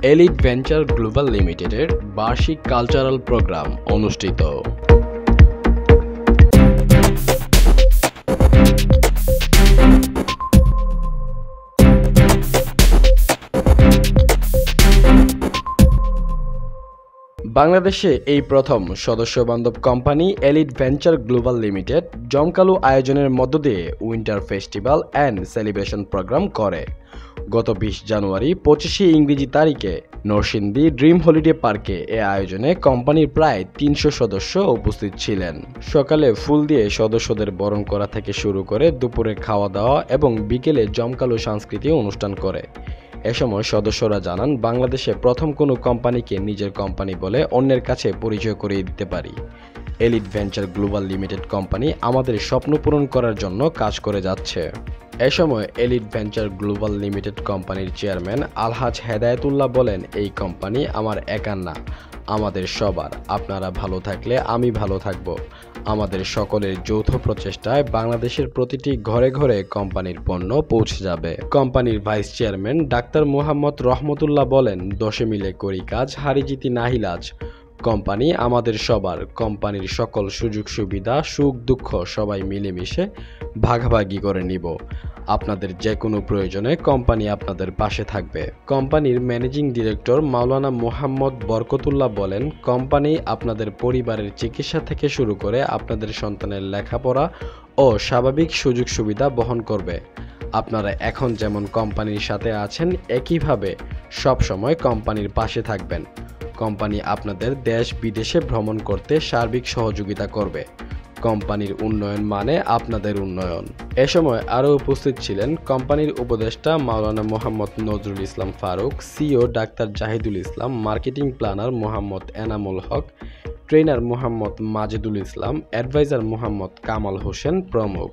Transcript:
Elite Venture global লিমিটেডের বার্ষিক cultural programme অনুষ্ঠিত। বাংলাদেশে এই প্রথম সদস্যবান্ধব company Elite Venture Global Limited জমকালো আয়োজনের মধ্য দিয়ে winter festival and celebration program করে। গত ২০ জানুয়ারি ২৫শে ইংরেজি তারিখে নরসিংদী ড্রিম হলিডে পার্কে এ আয়োজনে কোম্পানির প্রায় ৩০০ সদস্য উপস্থিত ছিলেন। সকালে ফুল দিয়ে সদস্যদের বরণ করা থেকে শুরু করে দুপুরে খাওয়া দাওয়া এবং বিকেলে জমকালো সাংস্কৃতিক অনুষ্ঠান করে। এ সময় সদস্যরা জানান, বাংলাদেশে প্রথম কোনো কোম্পানিকে নিজের কোম্পানি বলে অন্যের কাছে পরিচয় করিয়ে দিতে পারি। Elite Venture Global limited company আমাদের স্বপ্ন পূরণ করার জন্য কাজ করে যাচ্ছে। এ সময় এলিট ভেঞ্চার গ্লোবাল লিমিটেড কোম্পানির চেয়ারম্যান আলহাজ হেদায়েতুল্লাহ বলেন, এই কোম্পানি আমার একার না, আমাদের সবার। আপনারা ভালো থাকলে আমি ভালো থাকব। আমাদের সকলের যৌথ প্রচেষ্টায় বাংলাদেশের প্রতিটি ঘরে ঘরে কোম্পানির পণ্য পৌঁছে যাবে। কোম্পানির ভাইস চেয়ারম্যান ডাক্তার মোহাম্মদ রহমতুল্লাহ বলেন, দশে মিলে করি কাজ, হারি জিতি নাহিলাজ। কোম্পানি আমাদের সবার। কোম্পানির সকল সুযোগ সুবিধা, সুখ দুঃখ সবাই মিলেমিশে ভাগাভাগি করে নিব। আপনাদের যে কোনো প্রয়োজনে কোম্পানি আপনাদের পাশে থাকবে। কোম্পানির ম্যানেজিং ডিরেক্টর মাওলানা মোহাম্মদ বরকতুল্লাহ বলেন, কোম্পানি আপনাদের পরিবারের চিকিৎসা থেকে শুরু করে আপনাদের সন্তানের লেখাপড়া ও স্বাভাবিক সুযোগ সুবিধা বহন করবে। আপনারা এখন যেমন কোম্পানির সাথে আছেন, একইভাবে সবসময় কোম্পানির পাশে থাকবেন। কোম্পানি আপনাদের দেশ বিদেশে ভ্রমণ করতে সার্বিক সহযোগিতা করবে। কোম্পানির উন্নয়ন মানে আপনাদের উন্নয়ন। এ সময় আরও উপস্থিত ছিলেন কোম্পানির উপদেষ্টা মাওলানা মোহাম্মদ নজরুল ইসলাম ফারুক, সিইও ডাক্তার জাহিদুল ইসলাম, marketing planner Mohammad Enamul Haque, trainer Mohammad Majedul ইসলাম, অ্যাডভাইজার মোহাম্মদ কামাল হোসেন প্রমুখ।